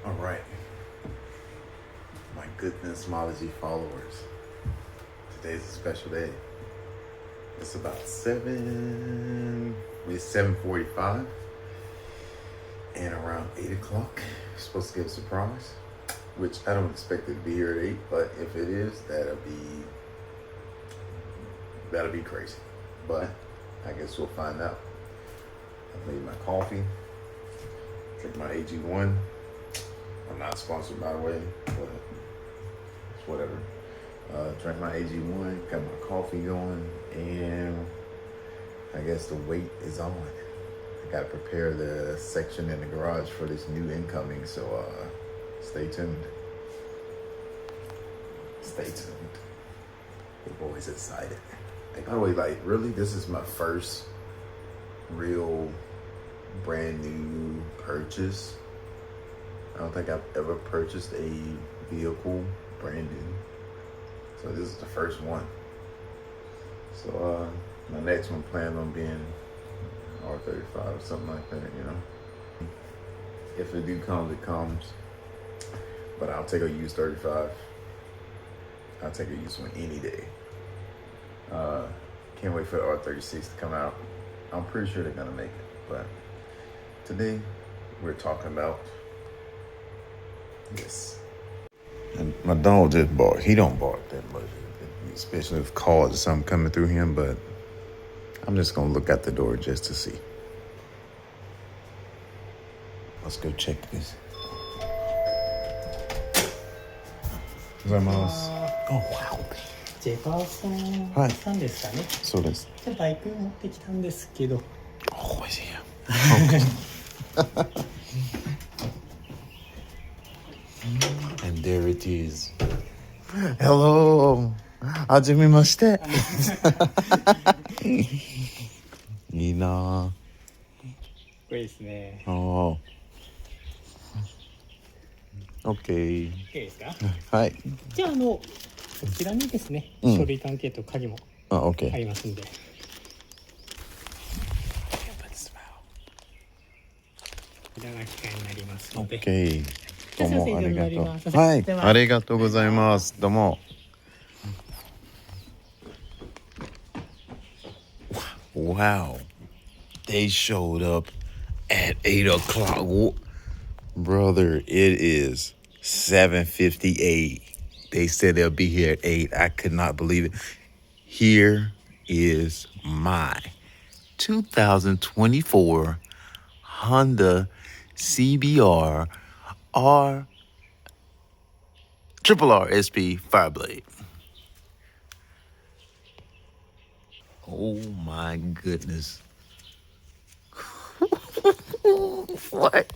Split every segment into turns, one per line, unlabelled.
All right, my goodness, Mology followers. Today's a special day. It's about 7:45, and around 8 o'clock, we're supposed to get a surprise, which I don't expect it to be here at 8, but if it is, that'll be crazy. But I guess we'll find out. I made my coffee, drink my AG1. I'm not sponsored, by the way, but it's whatever. Drank my AG1, got my coffee going, and I guess the wait is on. I gotta prepare the section in the garage for this new incoming, so stay tuned. Stay tuned. We're always excited. By the way, like, really, this is my first real brand new purchase. I don't think I've ever purchased a vehicle brand new. So this is the first one. So my next one planned on being R35 or something like that, you know. If it do comes, it comes. But I'll take a used 35. I'll take a used one any day. Can't wait for the R36 to come out. I'm pretty sure they're gonna make it. But today we're talking about this. And my dog just bark. He don't bark that much, especially if calls or something coming through him, but I'm just gonna look out the door just to see. Let's go check this. Oh, wow.
ジェファーソンさんですかね。
そうです。
じゃあバイク持ってきたんですけど。
Oh, is he? And there it is. Hello. はじめまして。いいな。
これですね。
Oh. OK。
いいですか？
はい。
じゃあこちらにですね、書類関係と鍵もありますんで。こちらが機械になりますので。
OK。どうもありがとう。
は
い、ありがとうございます。どうも。Wow. They showed up at 8 o'clock. Brother, it is 7:58. They said they'll be here at 8. I could not believe it. Here is my 2024 Honda CBR RR-R Fireblade. Oh my goodness. What?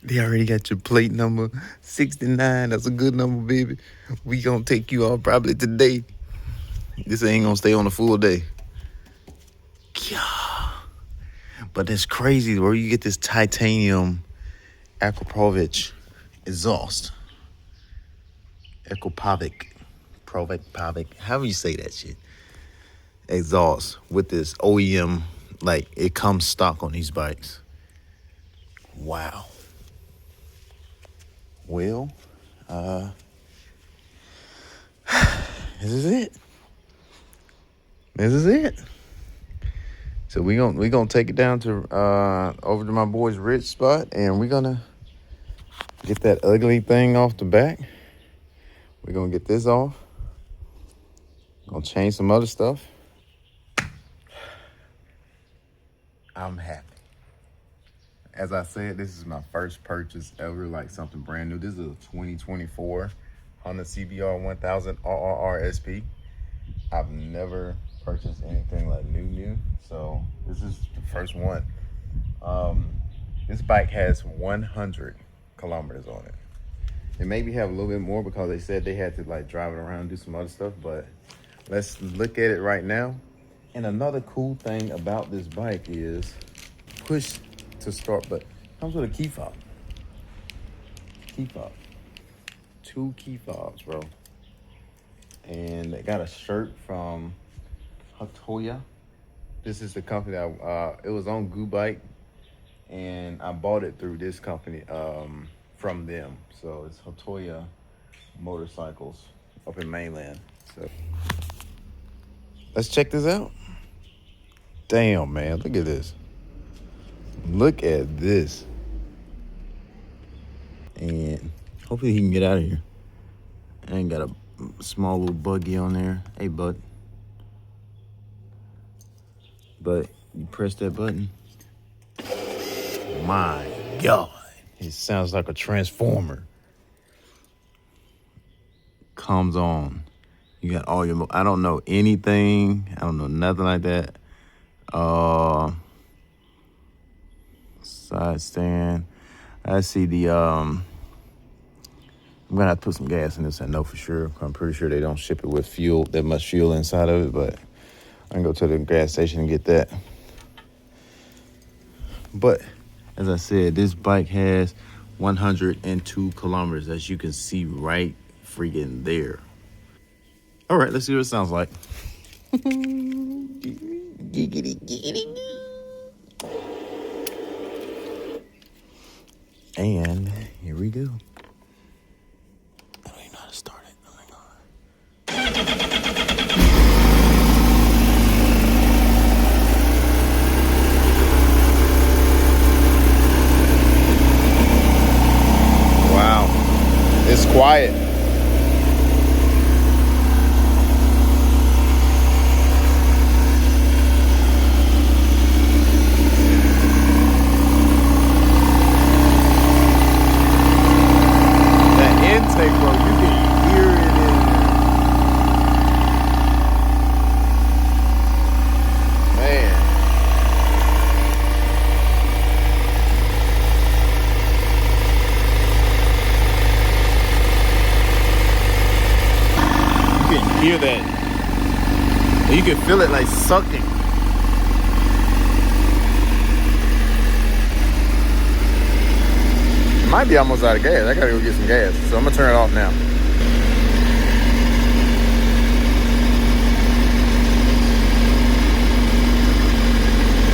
They already got your plate number 69. That's a good number, baby. We gonna take you off probably today. This ain't gonna stay on a full day. Yeah. But it's crazy where you get this titanium Aquapovic exhaust. Aquapovic, however you say that shit. Exhaust with this OEM, like it comes stock on these bikes. Wow. Well, this is it. This is it. So we gonna take it down to over to my boy's rich spot, and we're gonna get that ugly thing off the back. We're gonna get this off. Gonna change some other stuff. I'm happy. As I said, this is my first purchase ever, like something brand new. This is a 2024 Honda CBR1000RR-R SP. I've never purchased anything like new, so this is the first one. This bike has 100 kilometers on it. It maybe have a little bit more because they said they had to like drive it around and do some other stuff, but let's look at it right now. And another cool thing about this bike is push to start, but comes with a key fob. Key fob. 2 key fobs, bro. And they got a shirt from Hatoya. This is the company that it was on Goo Bike, and I bought it through this company, from them. So it's Hotoya Motorcycles up in mainland. So let's check this out. Damn, man, look at this. Look at this. And hopefully he can get out of here. I ain't got a small little buggy on there. Hey, bud. But you press that button. My God. It sounds like a transformer. Comes on. You got all your, I don't know anything. I don't know nothing like that. Side stand. I see the, I'm gonna have to put some gas in this, I know for sure. I'm pretty sure they don't ship it with fuel, that much fuel inside of it, but I can go to the gas station and get that. But as I said, this bike has 102 kilometers, as you can see right freaking there. All right, let's see what it sounds like. Giggity, giggity. And here we go. I don't even know how to start it. Oh my God. Wow, it's quiet. Intake, bro, you can hear it in there. Man. You can hear that. You can feel it like sucking. Might be almost out of gas. I gotta go get some gas. So I'm gonna turn it off now.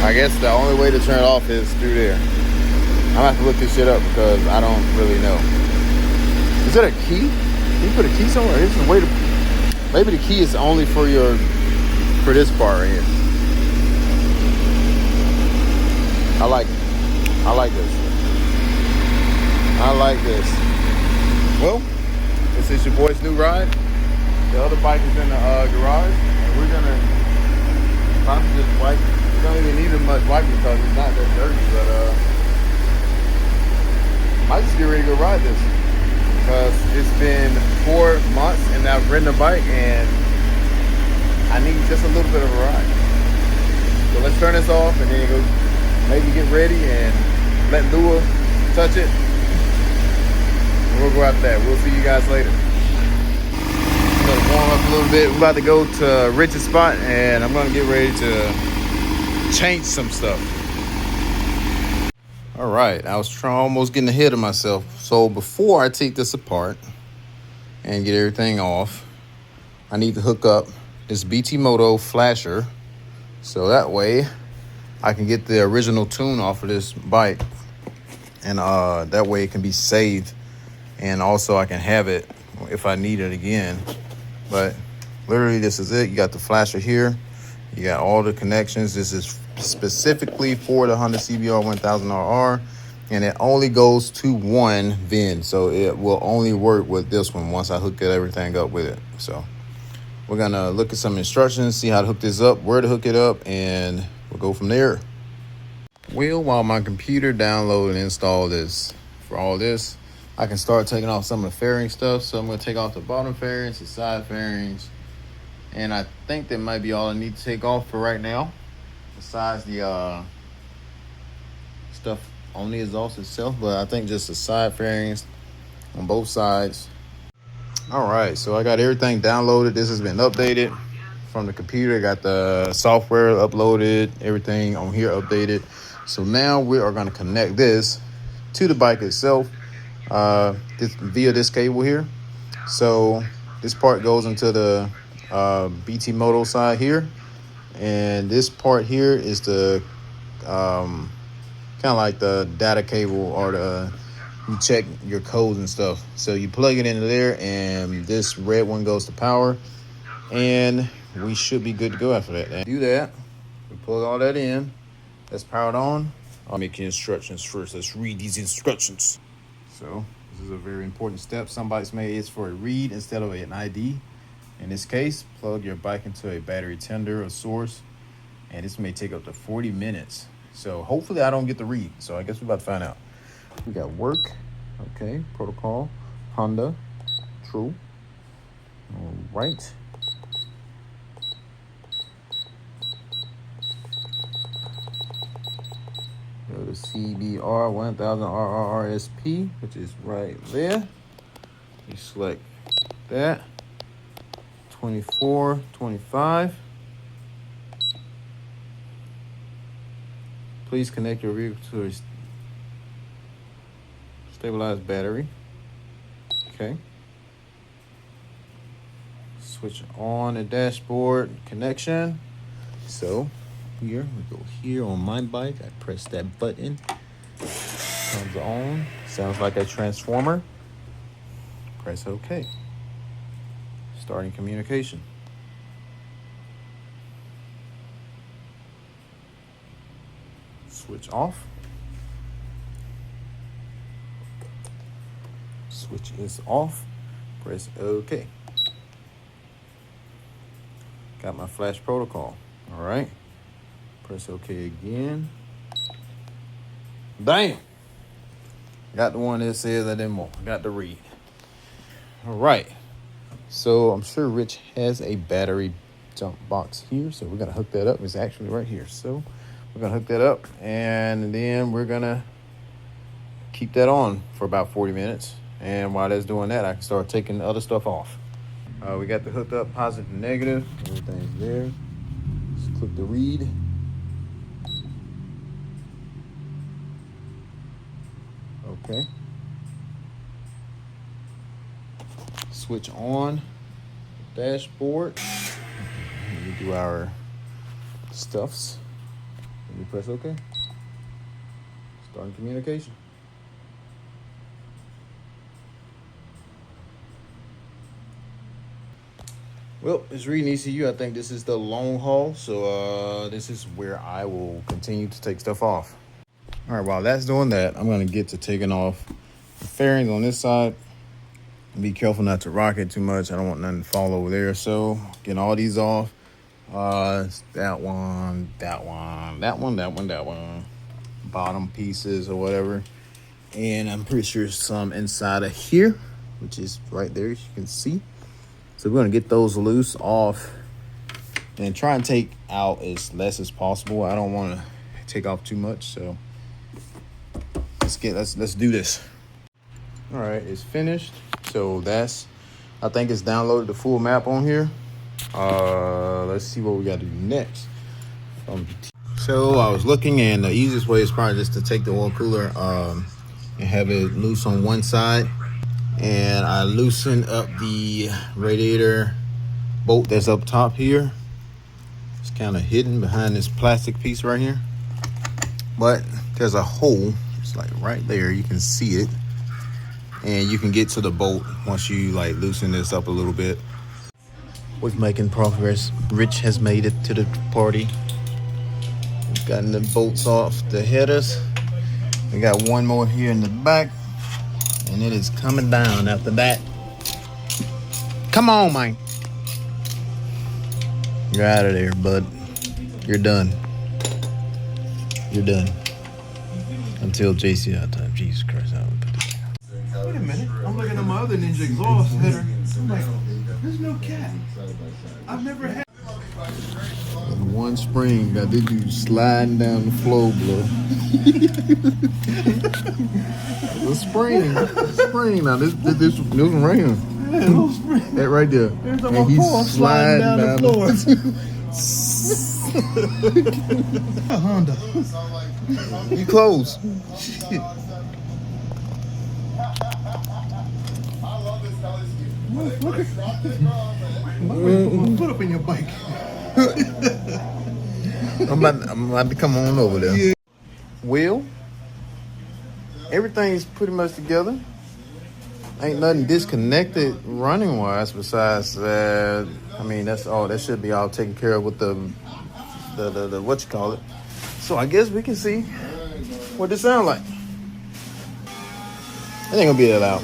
I guess the only way to turn it off is through there. I'm gonna have to look this shit up because I don't really know. Is it a key? Can you put a key somewhere? This is a way to. Maybe the key is only for this part right here. I like it. I like this. I like this. Well, this is your boy's new ride. The other bike is in the garage, and we're gonna probably just wipe. We don't even need as much wiping because it's not that dirty, but might just get ready to go ride this because it's been 4 months and I've ridden a bike and I need just a little bit of a ride. So let's turn this off and then go maybe get ready and let Lua touch it. We'll go after that. We'll see you guys later. I'm gonna warm up a little bit. We're about to go to Rich's spot and I'm gonna get ready to change some stuff. All right, I was almost getting ahead of myself. So before I take this apart and get everything off, I need to hook up this BT Moto flasher. So that way I can get the original tune off of this bike. And that way it can be saved. And also I can have it if I need it again. But literally this is it. You got the flasher here. You got all the connections. This is specifically for the Honda CBR1000RR. And it only goes to one VIN. So it will only work with this one once I hook everything up with it. So we're going to look at some instructions, see how to hook this up, where to hook it up, and we'll go from there. Well, while my computer downloaded and installed this for all this, I can start taking off some of the fairing stuff. So I'm going to take off the bottom fairings, the side fairings, and I think that might be all I need to take off for right now, besides the stuff on the exhaust itself. But I think just the side fairings on both sides. All right, so I got everything downloaded. This has been updated from the computer. Got the software uploaded, everything on here updated. So now we are going to connect this to the bike itself via this cable here. So this part goes into the BT Moto side here, and this part here is the kind of like the data cable or the you check your codes and stuff. So you plug it into there, and this red one goes to power, and we should be good to go after that. And do that. We plug all that in. That's powered on. I'll make the instructions first. Let's read these instructions. So this is a very important step. Some bikes may it's for a read instead of an ID. In this case, plug your bike into a battery tender or source, and this may take up to 40 minutes. So hopefully I don't get the read. So I guess we're about to find out. We got work, okay, protocol, Honda, true. All right. Go to CBR1000RR-R, which is right there. You select that. 24, 25. Please connect your vehicle to a stabilized battery. Okay. Switch on the dashboard connection. So here we go. Here on my bike, I press that button. Comes on. Sounds like a transformer. Press OK. Starting communication. Switch off. Switch is off. Press OK. Got my flash protocol. All right. Press OK again. Bam! Got the one that says I didn't more. Got the read. All right. So I'm sure Rich has a battery jump box here. So we're going to hook that up. It's actually right here. So we're going to hook that up. And then we're going to keep that on for about 40 minutes. And while that's doing that, I can start taking the other stuff off. We got the hooked up positive and negative. Everything's there. Just click the read. Okay. Switch on the dashboard. We do our stuffs. And we press OK. Starting communication. Well, it's reading ECU. I think this is the long haul. So this is where I will continue to take stuff off. All right, while that's doing that, I'm going to get to taking off the fairings on this side. Be careful not to rock it too much. I don't want nothing to fall over there. So getting all these off. That one, that one, that one, that one, that one. Bottom pieces or whatever. And I'm pretty sure some inside of here, which is right there, as you can see. So we're going to get those loose off and try and take out as less as possible. I don't want to take off too much, so let's do this. All right, it's finished. So I think it's downloaded the full map on here. Let's see what we got to do next. So I was looking, and the easiest way is probably just to take the oil cooler and have it loose on one side. And I loosen up the radiator bolt that's up top here. It's kind of hidden behind this plastic piece right here. But there's a hole. It's like right there. You can see it. And you can get to the bolt once you like loosen this up a little bit. We're making progress. Rich has made it to the party. We've gotten the bolts off the headers. We got one more here in the back. And it is coming down after that. Come on, man. You're out of there, bud. You're done. You're done. Until JCI time. Jesus Christ.
Wait a minute. I'm looking at my other Ninja exhaust header. I'm like, there's no cat. I've never had.
One spring got this dude sliding down the floor, bro. The spring. Now this was raining. That right there. And he's sliding down the floor.
A Honda.
You close.
Motherfucker. Put my foot up in your bike.
I'm about to come on over there.
Yeah.
Will? everything's pretty much together. Ain't nothing disconnected running wise besides that. I mean, that's all. That should be all taken care of with the what you call it. So I guess we can see what this sound like. It ain't gonna be that loud.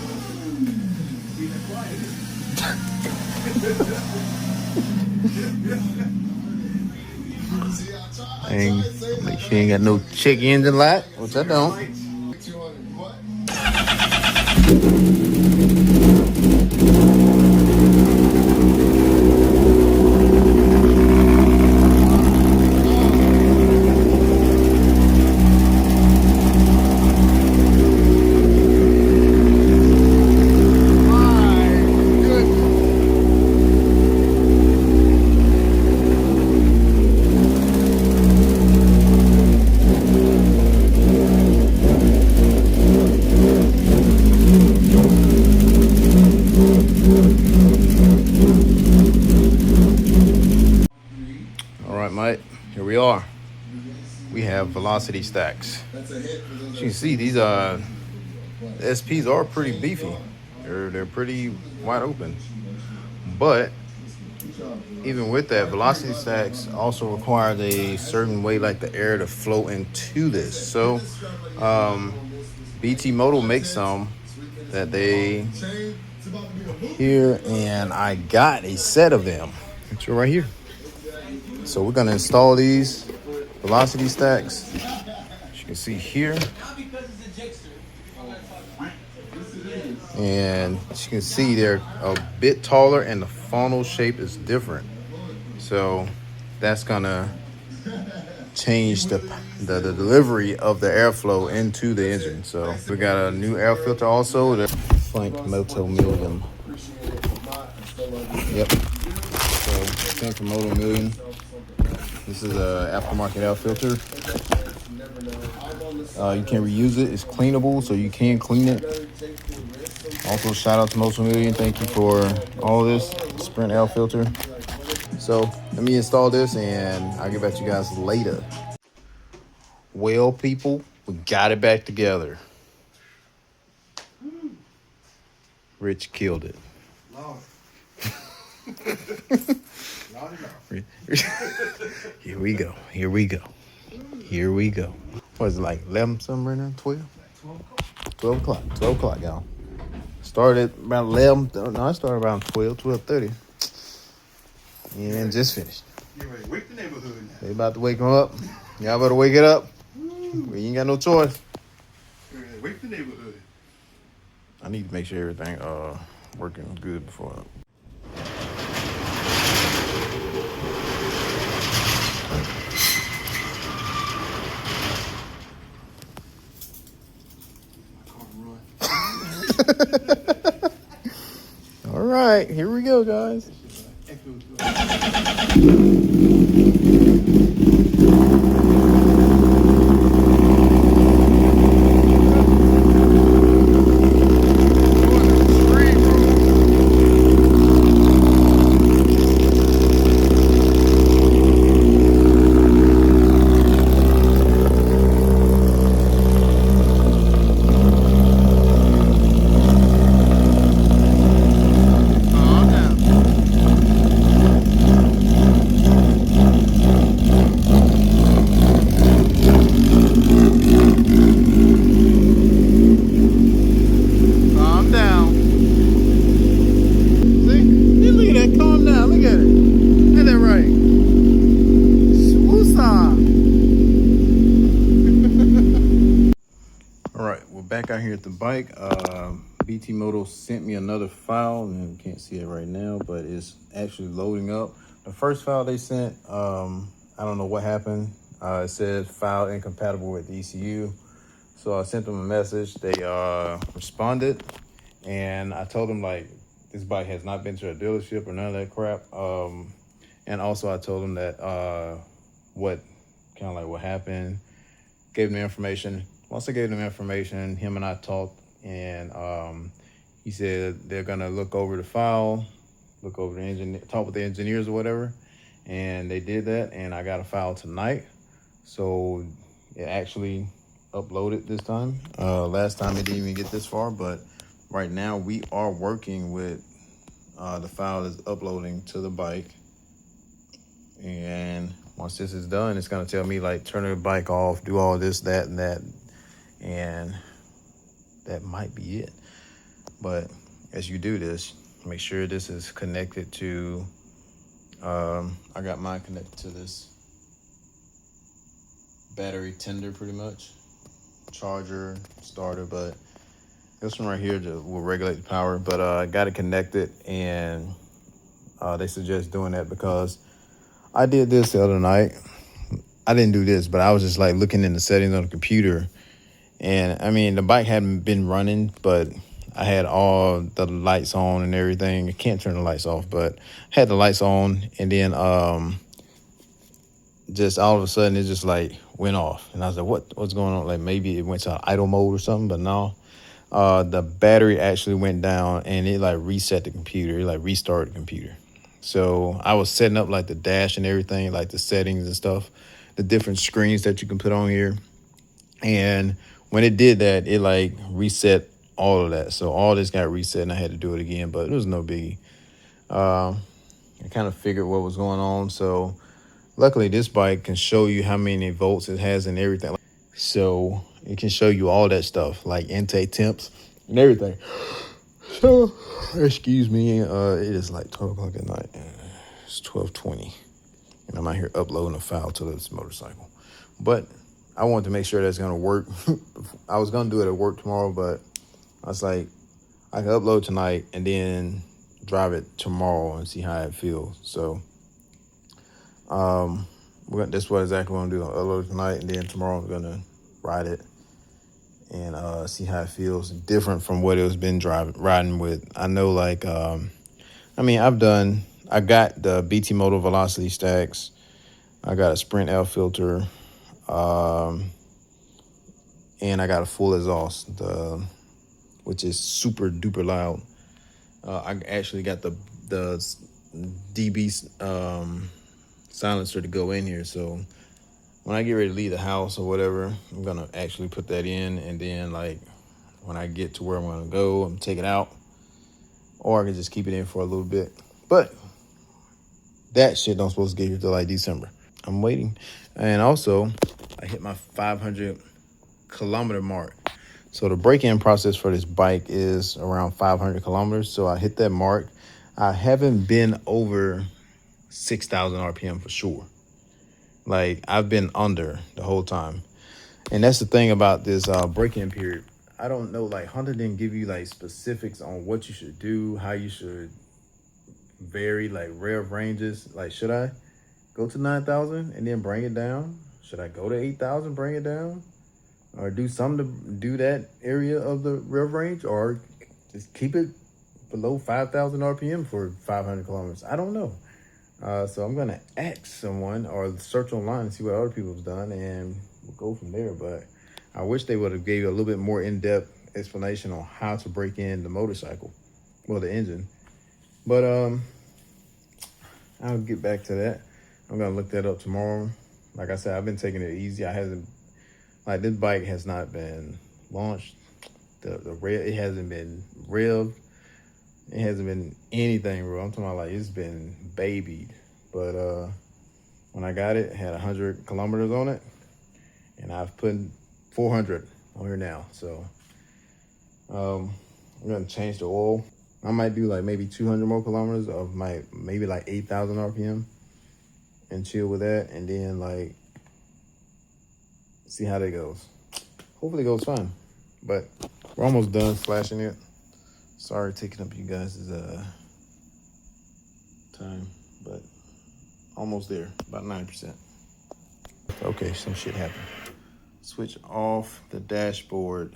And make sure you ain't got no check engine light, which I don't. All right, mate, here we are. We have velocity stacks. As you can see, these the SPs are pretty beefy. They're pretty wide open. But even with that, velocity stacks also requires a certain way like the air to flow into this. So BT Moto makes some that they here, and I got a set of them. It's right here. So we're gonna install these velocity stacks. As you can see here. And as you can see, they're a bit taller and the funnel shape is different. So that's gonna change the delivery of the airflow into the engine. So we got a new air filter also. The Frank Moto Million. Yep. So same for Moto Million. This is a aftermarket air filter. You can reuse it. It's cleanable, so you can clean it. Also, shout out to Moto Million. Thank you for all of this Sprint air filter. So let me install this, and I'll get back to you guys later. Well, people, we got it back together. Rich killed it. Here we go. Here we go. Here we go. What is it, like 11 something right now? 12? 12 o'clock. 12 o'clock, y'all. Started about 11. No, I started around 12, 12:30. And just finished.
Wake the neighborhood now.
They about to wake them up. Y'all better wake it up. We ain't got no choice.
Wake the neighborhood.
I need to make sure everything working good before. All right, here we go, guys. Back out here at the bike. BT Moto sent me another file, and you can't see it right now, but it's actually loading up. The first file they sent, I don't know what happened. It said file incompatible with ECU. So I sent them a message. They responded, and I told them like this bike has not been to a dealership or none of that crap. And also I told them that what happened. Gave them the information. Once I gave them information, him and I talked, and he said they're gonna look over the file, look over the engine, talk with the engineers or whatever, and they did that, and I got a file tonight. So it actually upload it this time. Last time it didn't even get this far, but right now we are working with the file is uploading to the bike. And once this is done, it's gonna tell me like turn the bike off, do all this, that, and that, and that might be it. But as you do this, make sure this is connected to, I got mine connected to this battery tender pretty much, charger, starter, but this one right here will regulate the power. But I got it connected, and they suggest doing that because I did this the other night. I didn't do this, but I was just like looking in the settings on the computer. And I mean, the bike hadn't been running, but I had all the lights on and everything. I can't turn the lights off, but I had the lights on. And then just all of a sudden, it just like went off. And I was like, what's going on? Like maybe it went to idle mode or something, but no. The battery actually went down and it like reset the computer. It like restarted the computer. So I was setting up like the dash and everything, like the settings and stuff, the different screens that you can put on here. And when it did that, it like reset all of that. So all this got reset and I had to do it again, but it was no biggie. I kind of figured what was going on. So luckily this bike can show you how many volts it has and everything. So it can show you all that stuff, like intake temps and everything. So, excuse me, it is like 12 o'clock at night. It's 12:20, and I'm out here uploading a file to this motorcycle. But I wanted to make sure that's gonna work. I was gonna do it at work tomorrow, but I was like, I can upload tonight and then drive it tomorrow and see how it feels. So, that's what exactly what I'm gonna do. I'll upload it tonight, and then tomorrow I'm gonna ride it and see how it feels. Different from what it was been riding with. I know, like, I mean, I got the BT Moto Velocity stacks. I got a Sprint L filter, and I got a full exhaust, which is super duper loud. I actually got the DB silencer to go in here, so when I get ready to leave the house or whatever, I'm gonna actually put that in, and then like when I get to where I'm gonna go, I'm take it out, or I can just keep it in for a little bit. But that shit don't supposed to get here till like December. I'm waiting. And also, I hit my 500 kilometer mark. So the break-in process for this bike is around 500 kilometers. So I hit that mark. I haven't been over 6,000 RPM for sure. Like, I've been under the whole time. And that's the thing about this break-in period. I don't know, like, Hunter didn't give you, like, specifics on what you should do, how you should vary, like, rev ranges. Like, should I go to 9,000 and then bring it down? Should I go to 8,000, bring it down? Or do something to do that area of the rev range? Or just keep it below 5,000 RPM for 500 kilometers? I don't know. So I'm gonna ask someone or search online and see what other people have done, and we'll go from there. But I wish they would have gave you a little bit more in-depth explanation on how to break in the motorcycle, well, the engine. But I'll get back to that. I'm gonna look that up tomorrow. Like I said, I've been taking it easy. This bike has not been launched. It hasn't been revved. It hasn't been anything real. I'm talking about like it's been babied. But when I got it, it had 100 kilometers on it, and I've put 400 on here now. So I'm gonna change the oil. I might do like maybe 200 more kilometers of maybe like 8,000 RPM and chill with that, and then like see how that goes. Hopefully it goes fine. But we're almost done flashing it. Sorry taking up you guys' time, but almost there, about 90%. Okay, some shit happened. Switch off the dashboard.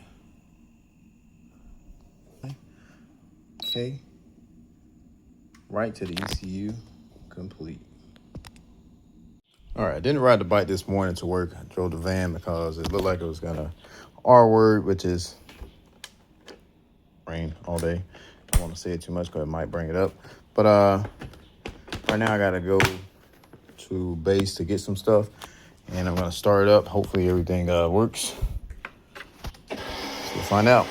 Okay. Right to the ECU, complete. All right, I didn't ride the bike this morning to work. I drove the van because it looked like it was gonna R word, which is rain all day. I don't want to say it too much because it might bring it up. But right now I gotta go to base to get some stuff, and I'm gonna start it up. Hopefully everything works. find out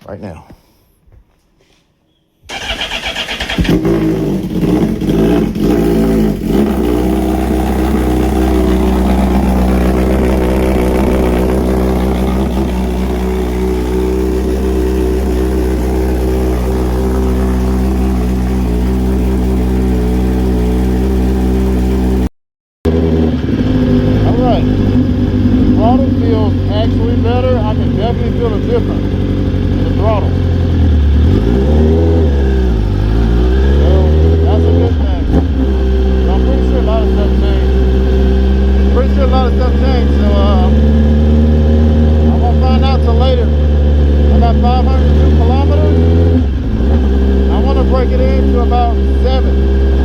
right now. Throttle feels actually better. I can definitely feel a difference in the throttle. So that's a good thing. So I'm pretty sure a lot of stuff changed. So I won't find out till later. I got 502 kilometers. I want to break it into about 7.